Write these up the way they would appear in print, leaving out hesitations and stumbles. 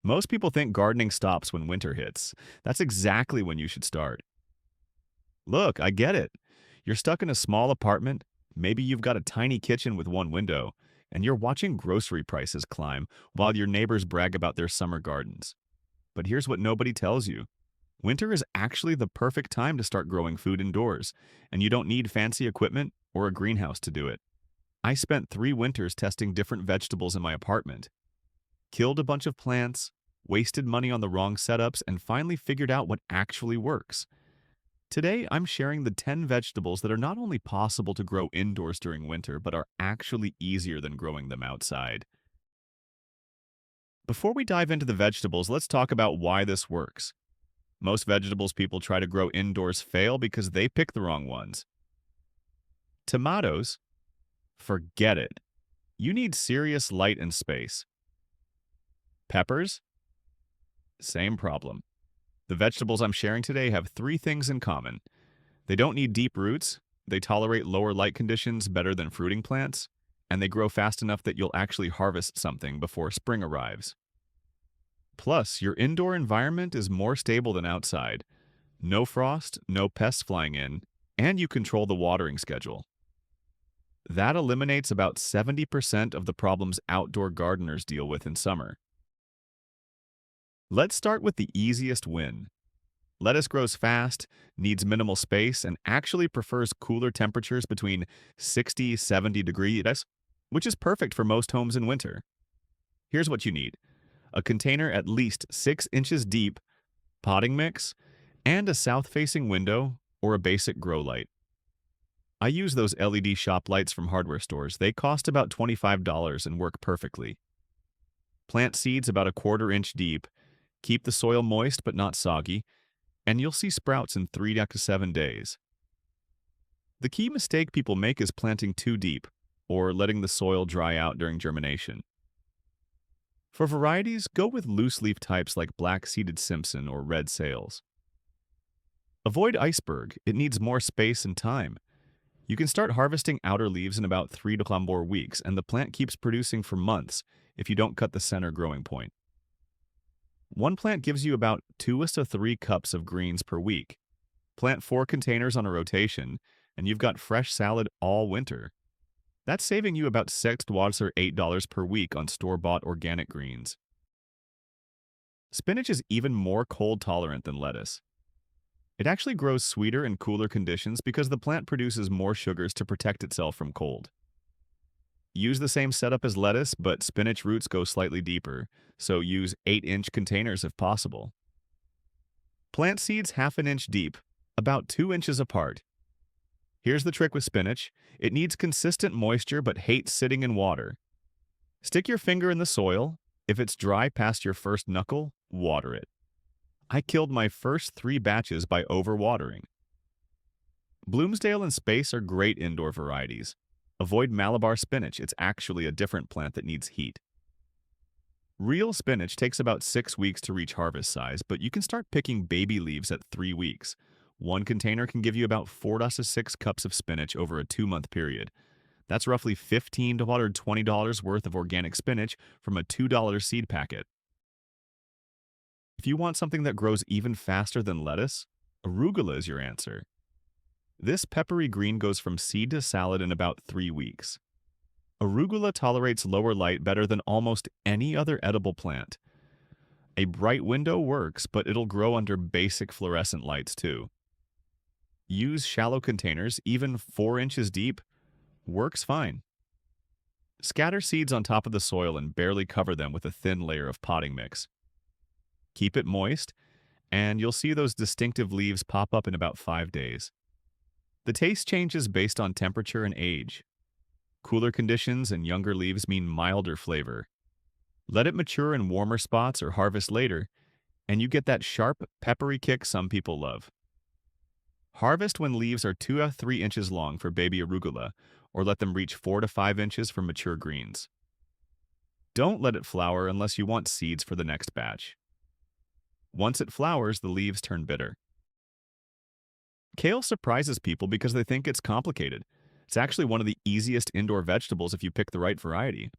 Most people think gardening stops when winter hits. That's exactly when you should start. Look, I get it. You're stuck in a small apartment, maybe you've got a tiny kitchen with one window, and you're watching grocery prices climb while your neighbors brag about their summer gardens. But here's what nobody tells you. Winter is actually the perfect time to start growing food indoors, and you don't need fancy equipment or a greenhouse to do it. I spent 3 winters testing different vegetables in my apartment, killed a bunch of plants, wasted money on the wrong setups, and finally figured out what actually works. Today, I'm sharing the 10 vegetables that are not only possible to grow indoors during winter, but are actually easier than growing them outside. Before we dive into the vegetables, let's talk about why this works. Most vegetables people try to grow indoors fail because they pick the wrong ones. Tomatoes? Forget it. You need serious light and space. Peppers? Same problem. The vegetables I'm sharing today have 3 things in common. They don't need deep roots, they tolerate lower light conditions better than fruiting plants, and they grow fast enough that you'll actually harvest something before spring arrives. Plus, your indoor environment is more stable than outside. No frost, no pests flying in, and you control the watering schedule. That eliminates about 70% of the problems outdoor gardeners deal with in summer. Let's start with the easiest win. Lettuce grows fast, needs minimal space, and actually prefers cooler temperatures between 60–70 degrees, which is perfect for most homes in winter. Here's what you need: a container at least 6 inches deep, potting mix, and a south-facing window or a basic grow light. I use those LED shop lights from hardware stores. They cost about $25 and work perfectly. Plant seeds about a quarter-inch deep, keep the soil moist but not soggy, and you'll see sprouts in 3 to 7 days. The key mistake people make is planting too deep or letting the soil dry out during germination. For varieties, go with loose leaf types like black-seeded Simpson or red sales. Avoid iceberg. It needs more space and time. You can start harvesting outer leaves in about 3 to 4 weeks, and the plant keeps producing for months if you don't cut the center growing point. One plant gives you about 2 to 3 cups of greens per week. Plant 4 containers on a rotation, and you've got fresh salad all winter. That's saving you about $6 or $8 per week on store-bought organic greens. Spinach is even more cold tolerant than lettuce. It actually grows sweeter in cooler conditions because the plant produces more sugars to protect itself from cold. Use the same setup as lettuce, but spinach roots go slightly deeper, so use 8-inch containers if possible. Plant seeds half an inch deep, about 2 inches apart. Here's the trick with spinach. It needs consistent moisture but hates sitting in water. Stick your finger in the soil. If it's dry past your first knuckle, water it. I killed my first 3 batches by overwatering. Bloomsdale and Space are great indoor varieties. Avoid Malabar spinach. It's actually a different plant that needs heat. Real spinach takes about 6 weeks to reach harvest size, but you can start picking baby leaves at 3 weeks. One container can give you about 4 to 6 cups of spinach over a 2-month period. That's roughly $15 to $20 worth of organic spinach from a $2 seed packet. If you want something that grows even faster than lettuce, arugula is your answer. This peppery green goes from seed to salad in about 3 weeks. Arugula tolerates lower light better than almost any other edible plant. A bright window works, but it'll grow under basic fluorescent lights too. Use shallow containers, even 4 inches deep, works fine. Scatter seeds on top of the soil and barely cover them with a thin layer of potting mix. Keep it moist, and you'll see those distinctive leaves pop up in about 5 days. The taste changes based on temperature and age. Cooler conditions and younger leaves mean milder flavor. Let it mature in warmer spots or harvest later, and you get that sharp, peppery kick some people love. Harvest when leaves are 2 to 3 inches long for baby arugula, or let them reach 4 to 5 inches for mature greens. Don't let it flower unless you want seeds for the next batch. Once it flowers, the leaves turn bitter. Kale surprises people because they think it's complicated. It's actually one of the easiest indoor vegetables if you pick the right variety.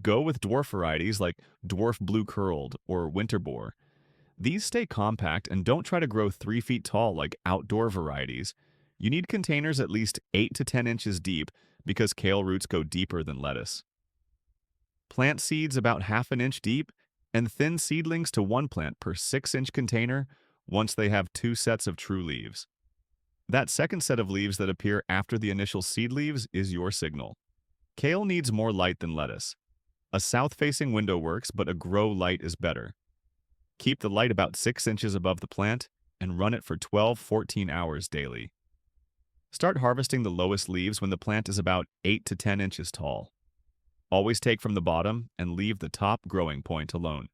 Go with dwarf varieties like dwarf blue curled or winterbore. These stay compact and don't try to grow 3 feet tall like outdoor varieties. You need containers at least 8 to 10 inches deep because kale roots go deeper than lettuce. Plant seeds about half an inch deep and thin seedlings to one plant per 6-inch container once they have 2 sets of true leaves. That second set of leaves that appear after the initial seed leaves is your signal. Kale needs more light than lettuce. A south-facing window works, but a grow light is better. Keep the light about 6 inches above the plant and run it for 12-14 hours daily. Start harvesting the lowest leaves when the plant is about 8 to 10 inches tall. Always take from the bottom and leave the top growing point alone.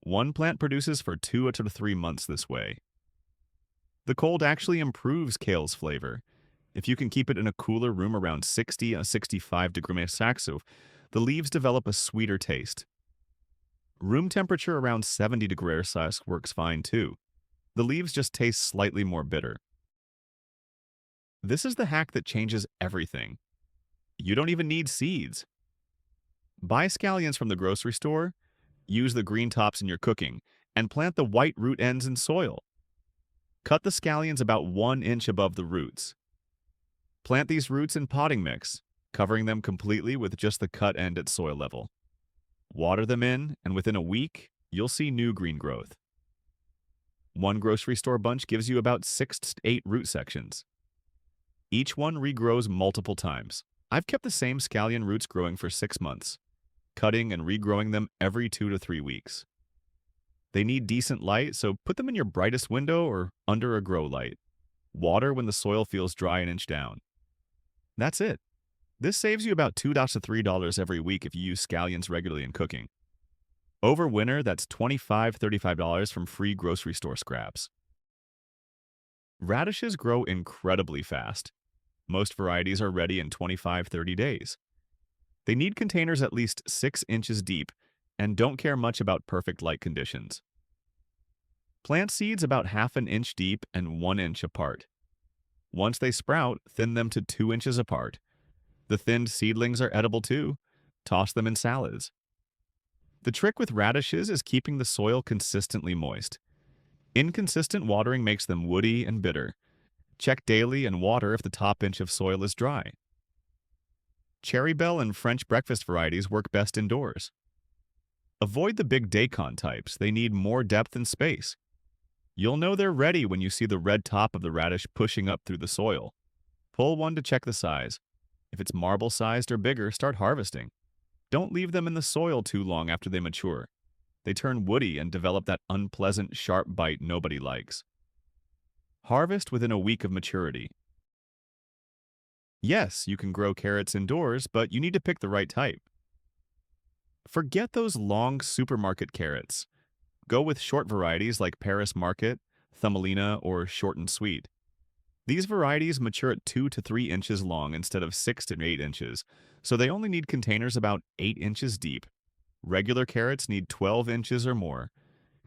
One plant produces for 2 to 3 months this way. The cold actually improves kale's flavor. If you can keep it in a cooler room around 60 to 65 degrees Celsius, the leaves develop a sweeter taste. Room temperature around 70 degrees Celsius works fine too. The leaves just taste slightly more bitter. This is the hack that changes everything. You don't even need seeds. Buy scallions from the grocery store, use the green tops in your cooking, and plant the white root ends in soil. Cut the scallions about 1 inch above the roots. Plant these roots in potting mix, covering them completely with just the cut end at soil level. Water them in, and within a week, you'll see new green growth. One grocery store bunch gives you about 6 to 8 root sections. Each one regrows multiple times. I've kept the same scallion roots growing for 6 months, cutting and regrowing them every 2 to 3 weeks. They need decent light, so put them in your brightest window or under a grow light. Water when the soil feels dry an inch down. That's it. This saves you about $2 to $3 every week if you use scallions regularly in cooking. Over winter, that's $25 to $35 from free grocery store scraps. Radishes grow incredibly fast. Most varieties are ready in 25 to 30 days. They need containers at least 6 inches deep and don't care much about perfect light conditions. Plant seeds about half an inch deep and 1 inch apart. Once they sprout, thin them to 2 inches apart. The thinned seedlings are edible too. Toss them in salads. The trick with radishes is keeping the soil consistently moist. Inconsistent watering makes them woody and bitter. Check daily and water if the top inch of soil is dry. Cherry Belle and French breakfast varieties work best indoors. Avoid the big daikon types. They need more depth and space. You'll know they're ready when you see the red top of the radish pushing up through the soil. Pull one to check the size. If it's marble-sized or bigger, start harvesting. Don't leave them in the soil too long after they mature. They turn woody and develop that unpleasant, sharp bite nobody likes. Harvest within a week of maturity. Yes, you can grow carrots indoors, but you need to pick the right type. Forget those long supermarket carrots. Go with short varieties like Paris Market, Thumbelina, or Short and Sweet. These varieties mature at 2 to 3 inches long instead of 6 to 8 inches, so they only need containers about 8 inches deep. Regular carrots need 12 inches or more.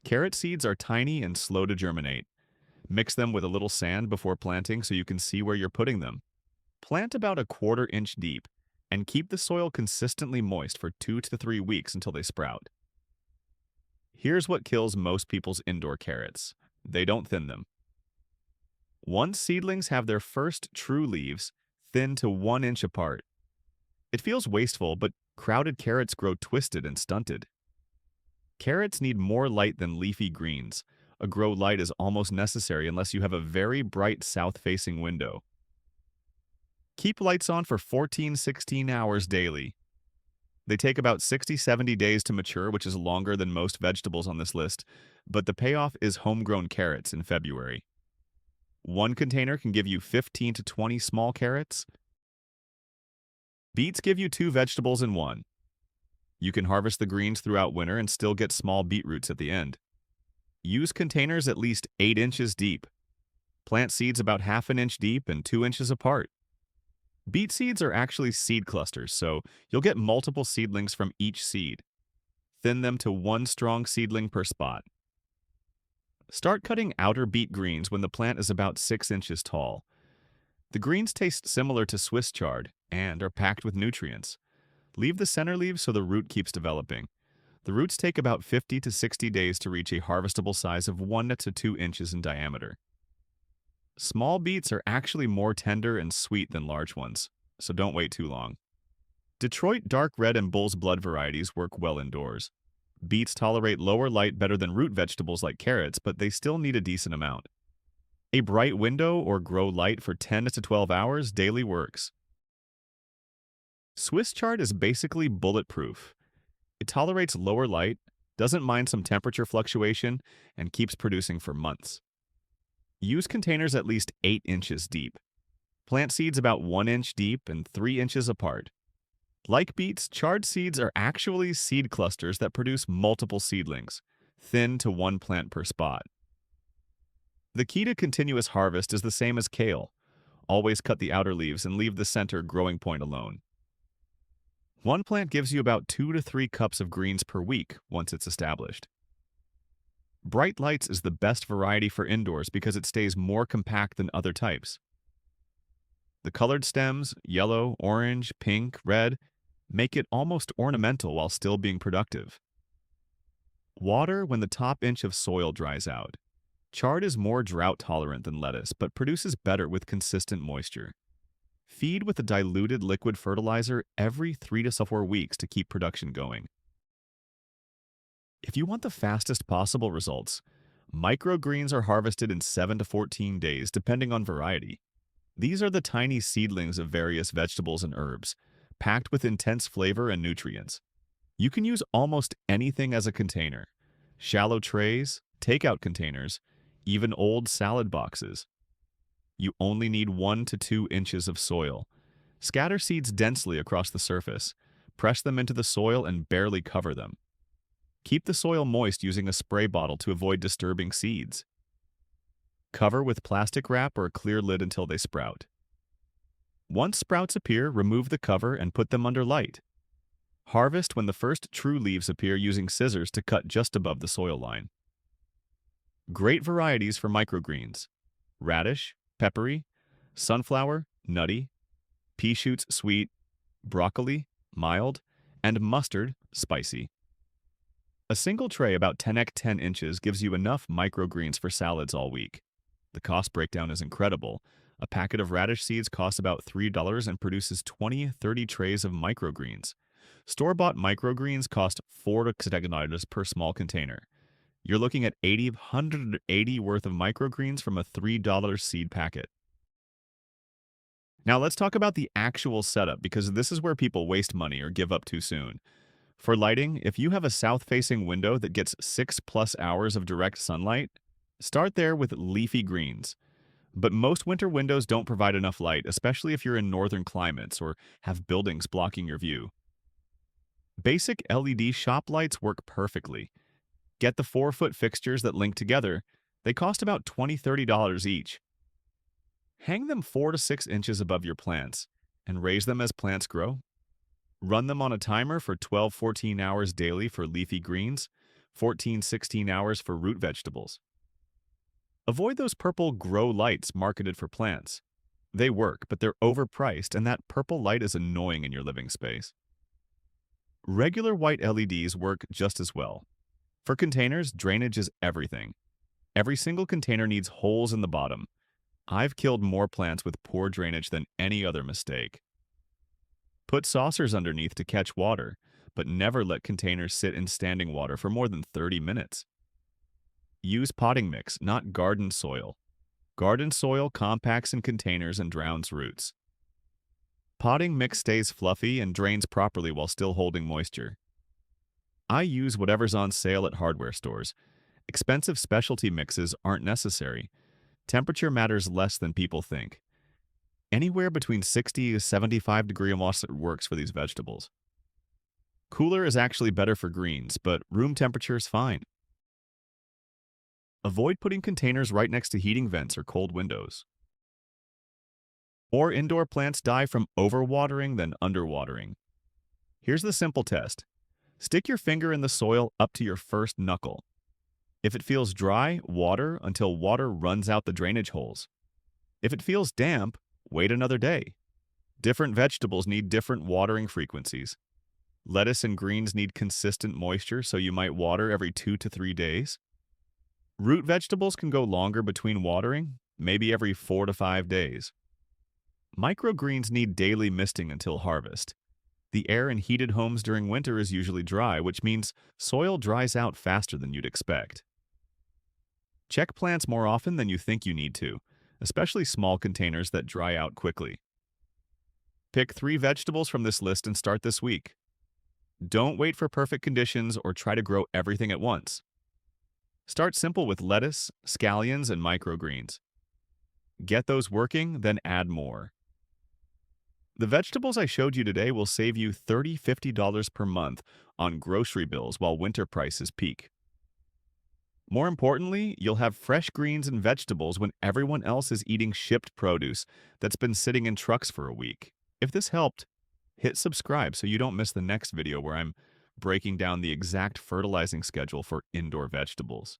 Carrot seeds are tiny and slow to germinate. Mix them with a little sand before planting so you can see where you're putting them. Plant about 1/4 inch deep and keep the soil consistently moist for 2 to 3 weeks until they sprout. Here's what kills most people's indoor carrots. They don't thin them. Once seedlings have their first true leaves, thin to 1 inch apart. It feels wasteful, but crowded carrots grow twisted and stunted. Carrots need more light than leafy greens. A grow light is almost necessary unless you have a very bright south-facing window. Keep lights on for 14-16 hours daily. They take about 60-70 days to mature, which is longer than most vegetables on this list, but the payoff is homegrown carrots in February. One container can give you 15 to 20 small carrots. Beets give you 2 vegetables in one. You can harvest the greens throughout winter and still get small beetroots at the end. Use containers at least 8 inches deep. Plant seeds about half an inch deep and 2 inches apart. Beet seeds are actually seed clusters, so you'll get multiple seedlings from each seed. Thin them to 1 strong seedling per spot. Start cutting outer beet greens when the plant is about 6 inches tall. The greens taste similar to Swiss chard and are packed with nutrients. Leave the center leaves so the root keeps developing. The roots take about 50 to 60 days to reach a harvestable size of 1 to 2 inches in diameter. Small beets are actually more tender and sweet than large ones, so don't wait too long. Detroit dark red and bull's blood varieties work well indoors. Beets tolerate lower light better than root vegetables like carrots, but they still need a decent amount. A bright window or grow light for 10 to 12 hours daily works. Swiss chard is basically bulletproof. It tolerates lower light, doesn't mind some temperature fluctuation, and keeps producing for months. Use containers at least 8 inches deep. Plant seeds about 1 inch deep and 3 inches apart. Like beets, chard seeds are actually seed clusters that produce multiple seedlings, thin to one plant per spot. The key to continuous harvest is the same as kale. Always cut the outer leaves and leave the center growing point alone. One plant gives you about 2 to 3 cups of greens per week once it's established. Bright Lights is the best variety for indoors because it stays more compact than other types. The colored stems, yellow, orange, pink, red, make it almost ornamental while still being productive. Water when the top inch of soil dries out. Chard is more drought tolerant than lettuce, but produces better with consistent moisture. Feed with a diluted liquid fertilizer every 3 to 4 weeks to keep production going. If you want the fastest possible results, microgreens are harvested in 7 to 14 days depending on variety. These are the tiny seedlings of various vegetables and herbs, packed with intense flavor and nutrients. You can use almost anything as a container. Shallow trays, takeout containers, even old salad boxes. You only need 1 to 2 inches of soil. Scatter seeds densely across the surface. Press them into the soil and barely cover them. Keep the soil moist using a spray bottle to avoid disturbing seeds. Cover with plastic wrap or a clear lid until they sprout. Once sprouts appear, remove the cover and put them under light. Harvest when the first true leaves appear using scissors to cut just above the soil line. Great varieties for microgreens: radish, peppery, sunflower, nutty, pea shoots, sweet, broccoli, mild, and mustard, spicy. A single tray about 10 x 10 inches gives you enough microgreens for salads all week. The cost breakdown is incredible. A packet of radish seeds costs about $3 and produces 20-30 trays of microgreens. Store-bought microgreens cost $4 per small container. You're looking at 180 worth of microgreens from a $3 seed packet. Now let's talk about the actual setup, because this is where people waste money or give up too soon. For lighting, if you have a south-facing window that gets 6+ hours of direct sunlight, start there with leafy greens. But most winter windows don't provide enough light, especially if you're in northern climates or have buildings blocking your view. Basic LED shop lights work perfectly. Get the 4-foot fixtures that link together. They cost about $20–30 each. Hang them 4 to 6 inches above your plants and raise them as plants grow. Run them on a timer for 12–14 hours daily for leafy greens, 14–16 hours for root vegetables. Avoid those purple grow lights marketed for plants. They work, but they're overpriced, and that purple light is annoying in your living space. Regular white LEDs work just as well. For containers, drainage is everything. Every single container needs holes in the bottom. I've killed more plants with poor drainage than any other mistake. Put saucers underneath to catch water, but never let containers sit in standing water for more than 30 minutes. Use potting mix, not garden soil. Garden soil compacts in containers and drowns roots. Potting mix stays fluffy and drains properly while still holding moisture. I use whatever's on sale at hardware stores. Expensive specialty mixes aren't necessary. Temperature matters less than people think. Anywhere between 60 to 75 degrees works for these vegetables. Cooler is actually better for greens, but room temperature is fine. Avoid putting containers right next to heating vents or cold windows. More indoor plants die from overwatering than underwatering. Here's the simple test. Stick your finger in the soil up to your first knuckle. If it feels dry, water until water runs out the drainage holes. If it feels damp, wait another day. Different vegetables need different watering frequencies. Lettuce and greens need consistent moisture, so you might water every 2 to 3 days. Root vegetables can go longer between watering, maybe every 4 to 5 days. Microgreens need daily misting until harvest. The air in heated homes during winter is usually dry, which means soil dries out faster than you'd expect. Check plants more often than you think you need to, especially small containers that dry out quickly. Pick 3 vegetables from this list and start this week. Don't wait for perfect conditions or try to grow everything at once. Start simple with lettuce, scallions, and microgreens. Get those working, then add more. The vegetables I showed you today will save you $30–50 per month on grocery bills while winter prices peak. More importantly, you'll have fresh greens and vegetables when everyone else is eating shipped produce that's been sitting in trucks for a week. If this helped, hit subscribe so you don't miss the next video where I'm breaking down the exact fertilizing schedule for indoor vegetables.